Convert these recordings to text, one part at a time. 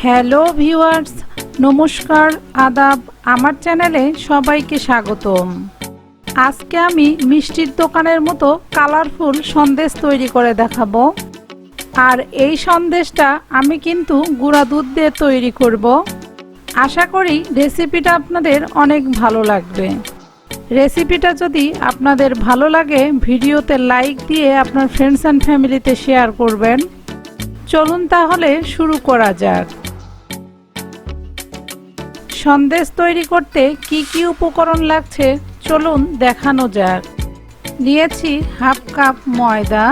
Hello viewers, নমস্কার, আদাব। আমার চ্যানেলে সবাইকে স্বাগতম। আজকে আমি মিষ্টির দোকানের মতো কালারফুল সন্দেশ তৈরি করে দেখাবো। আর এই সন্দেশটা আমি কিন্তু গুঁড়া দুধ দিয়ে তৈরি করব। আশা করি রেসিপিটা আপনাদের অনেক ভালো লাগবে। রেসিপিটা যদি আপনাদের ভালো লাগে ভিডিওতে লাইক দিয়ে আপনার ফ্রেন্ডস অ্যান্ড ফ্যামিলিতে শেয়ার করবেন। চলুন তাহলে শুরু করা যাক। সন্দেশ তৈরি করতে কি কি উপকরণ লাগছে চলুন দেখানো যাক। নিয়েছি হাফ কাপ ময়দা,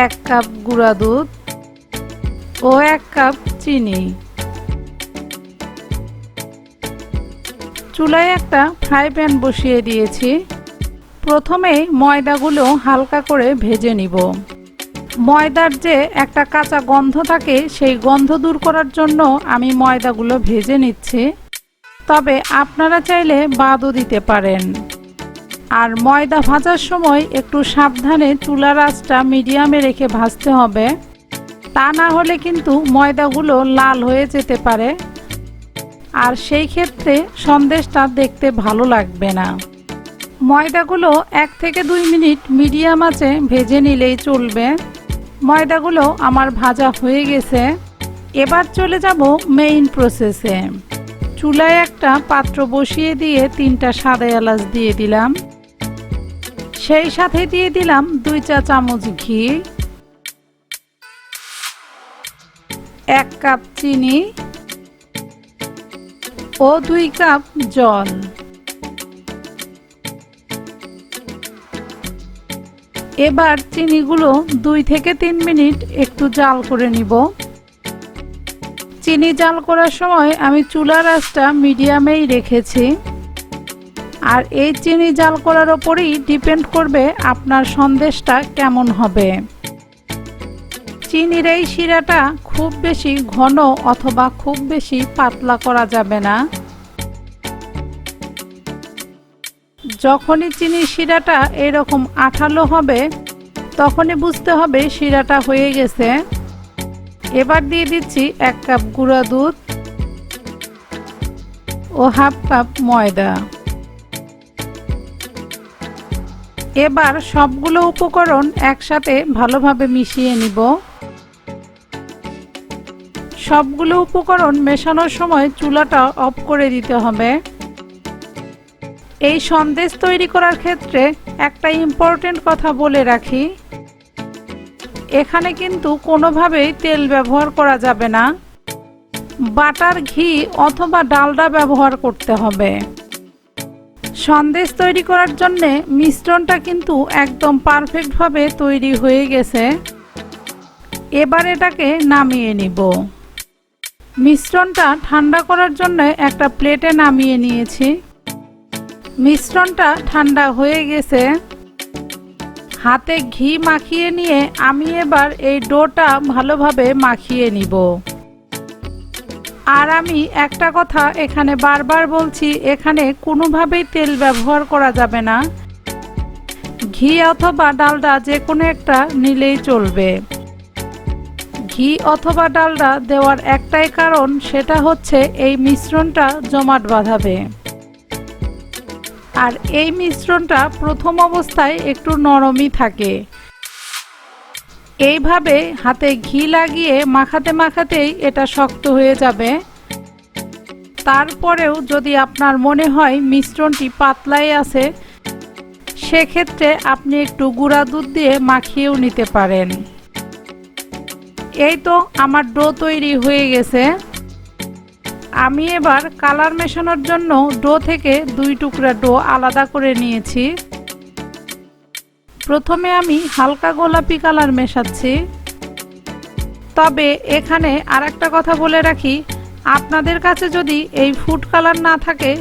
1 কাপ গুঁড়া দুধ ও 1 কাপ চিনি। চুলায় একটা ফ্রাই প্যান বসিয়ে দিয়েছি। প্রথমে ময়দাগুলো হালকা করে ভেজে নিব। ময়দার যে একটা কাঁচা গন্ধ থাকে সেই গন্ধ দূর করার জন্য আমি ময়দাগুলো ভেজে নিচ্ছি। তবে আপনারা চাইলে বাদও দিতে পারেন। আর ময়দা ভাজার সময় একটু সাবধানে চুলার আঁচটা মিডিয়ামে রেখে ভাজতে হবে, তা না হলে কিন্তু ময়দাগুলো লাল হয়ে যেতে পারে, আর সেই ক্ষেত্রে সন্দেশটা দেখতে ভালো লাগবে না। ময়দাগুলো 1 থেকে 2 মিনিট মিডিয়াম আঁচে ভেজে নিলেই চলবে। ময়দাগুলো আমার ভাজা হয়ে গেছে। এবার চলে যাব মেইন প্রসেসে। চুলায় একটা পাত্র বসিয়ে দিয়ে 3টা সাদা এলাচ দিয়ে দিলাম। সেই সাথে দিয়ে দিলাম 2 চা চামচ ঘি, 1 কাপ চিনি ও 2 কাপ জল। এবার চিনিগুলো 2 থেকে 3 মিনিট একটু জাল করে নিব। চিনি জাল করার সময় আমি চুলার আঁচটা মিডিয়ামেই রেখেছি। আর এই চিনি জাল করার ওপরেই ডিপেন্ড করবে আপনার সন্দেশটা কেমন হবে। চিনির এই শিরাটা খুব বেশি ঘন অথবা খুব বেশি পাতলা করা যাবে না। যখনই চিনির শিরাটা এরকম আঠালো হবে তখনই বুঝতে হবে শিরাটা হয়ে গেছে। এবার দিয়ে দিচ্ছি 1 কাপ গুঁড়া দুধ ও হাফ কাপ ময়দা। এবার সবগুলো উপকরণ একসাথে ভালোভাবে মিশিয়ে নিব। সবগুলো উপকরণ মেশানোর সময় চুলাটা অফ করে দিতে হবে। এই সন্দেশ তৈরি করার ক্ষেত্রে একটা ইম্পর্টেন্ট কথা বলে রাখি, এখানে কিন্তু কোনোভাবেই তেল ব্যবহার করা যাবে না। বাটার, ঘি অথবা ডালডা ব্যবহার করতে হবে। সন্দেশ তৈরি করার জন্য মিশ্রণটা কিন্তু একদম পারফেক্টভাবে তৈরি হয়ে গেছে। এবার এটাকে নামিয়ে নিব। মিশ্রণটা ঠান্ডা করার জন্য একটা প্লেটে নামিয়ে নিয়েছি। মিশ্রণটা ঠান্ডা হয়ে গেছে। হাতে ঘি মাখিয়ে নিয়ে আমি এবার এই ডোটা ভালোভাবে মাখিয়ে নিব। আর আমি একটা কথা এখানে বারবার বলছি, এখানে কোনোভাবেই তেল ব্যবহার করা যাবে না। ঘি অথবা ডালডা যে কোনো একটা নিলেই চলবে। ঘি অথবা ডালডা দেওয়ার একটাই কারণ, সেটা হচ্ছে এই মিশ্রণটা জমাট বাঁধাবে। আর এই মিশ্রণটা প্রথম অবস্থায় একটু নরমই থাকে। এইভাবে হাতে ঘি লাগিয়ে মাখাতে মাখাতেই এটা শক্ত হয়ে যাবে। তারপরেও যদি আপনার মনে হয় মিশ্রণটি পাতলাই আছে, সেক্ষেত্রে আপনি একটু গুঁড়া দুধ দিয়ে মাখিয়েও নিতে পারেন। এই তো আমার ডো তৈরি হয়ে গেছে। আমি এবার কালার মেশানোর জন্য ডো থেকে 2 টুকরা ডো আলাদা করে নিয়েছি। প্রথমে আমি হালকা গোলাপি কালার মেশাচ্ছি। তবে এখানে আরেকটা কথা বলে রাখি, আপনাদের কাছে যদি এই ফুড কালার না থাকে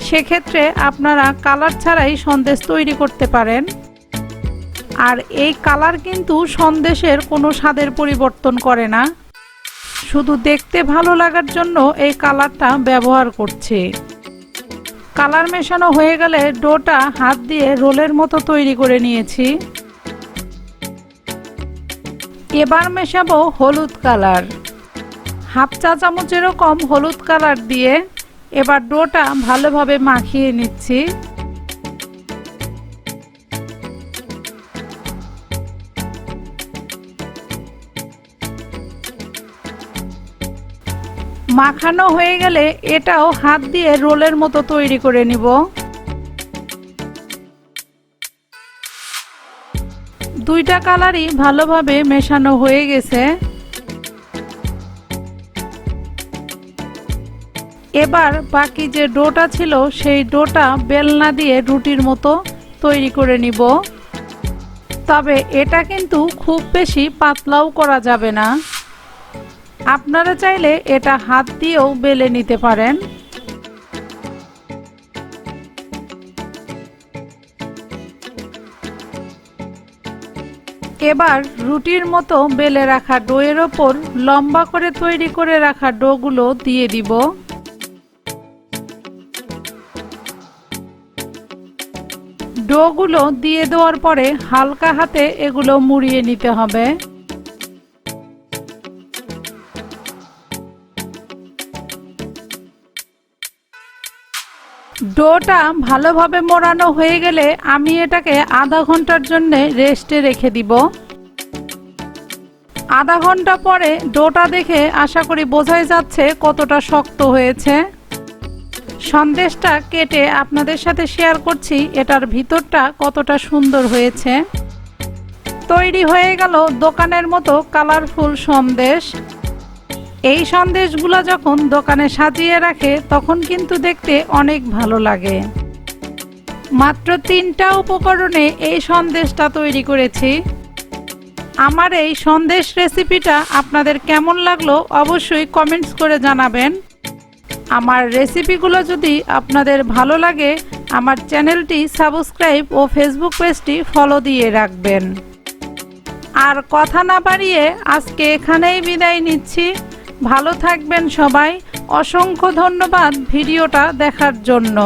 সেক্ষেত্রে আপনারা কালার ছাড়াই সন্দেশ তৈরি করতে পারেন। আর এই কালার কিন্তু সন্দেশের কোনো স্বাদের পরিবর্তন করে না, শুধু দেখতে ভালো লাগার জন্য এই কালারটা ব্যবহার করছে। কালার মেশানো হয়ে গেলে ডোটা হাত দিয়ে রোলের মতো তৈরি করে নিয়েছি। এবার মেশাবো হলুদ কালার। হাফ চা চামচ এরকম হলুদ কালার দিয়ে এবার ডোটা ভালোভাবে মাখিয়ে নিচ্ছি। মাখানো হয়ে গেলে এটাও হাত দিয়ে রোলের মতো তৈরি করে নিব। দুইটা কালারই ভালোভাবে মেশানো হয়ে গেছে। এবার বাকি যে ডোটা ছিল সেই ডোটা বেলনা দিয়ে রুটির মতো তৈরি করে নিব। তবে এটা কিন্তু খুব বেশি পাতলাও করা যাবে না, আপনারা চাইলে এটা হাত দিয়েও বেলে নিতে পারেন। এবার রুটির মতো বেলে রাখা ডোয়ের ওপর লম্বা করে তৈরি করে রাখা ডোগুলো দিয়ে দিব। ডোগুলো দিয়ে দেওয়ার পরে হালকা হাতে এগুলো মুড়িয়ে নিতে হবে। ডোটা ভালোভাবে মোড়ানো হয়ে গেলে আমি এটাকে আধা ঘন্টার জন্য রেস্টে রেখে দিব। আধা ঘন্টা পরে ডোটা দেখে আশা করি বোঝাই যাচ্ছে কতটা শক্ত হয়েছে। সন্দেশটা কেটে আপনাদের সাথে শেয়ার করছি এটার ভিতরটা কতটা সুন্দর হয়েছে। তৈরি হয়ে গেল দোকানের মতো কালারফুল সন্দেশ। এই সন্দেশগুলো যখন দোকানে সাজিয়ে রাখে তখন কিন্তু দেখতে অনেক ভালো লাগে। মাত্র 3টা উপকরণে এই সন্দেশটা তৈরি করেছি। আমার এই সন্দেশ রেসিপিটা আপনাদের কেমন লাগলো অবশ্যই কমেন্টস করে জানাবেন। আমার রেসিপিগুলো যদি আপনাদের ভালো লাগে আমার চ্যানেলটি সাবস্ক্রাইব ও ফেসবুক পেজটি ফলো দিয়ে রাখবেন। আর কথা না বাড়িয়ে আজকে এখানেই বিদায় নিচ্ছি। ভালো থাকবেন সবাই। অসংখ্য ধন্যবাদ ভিডিওটা দেখার জন্য।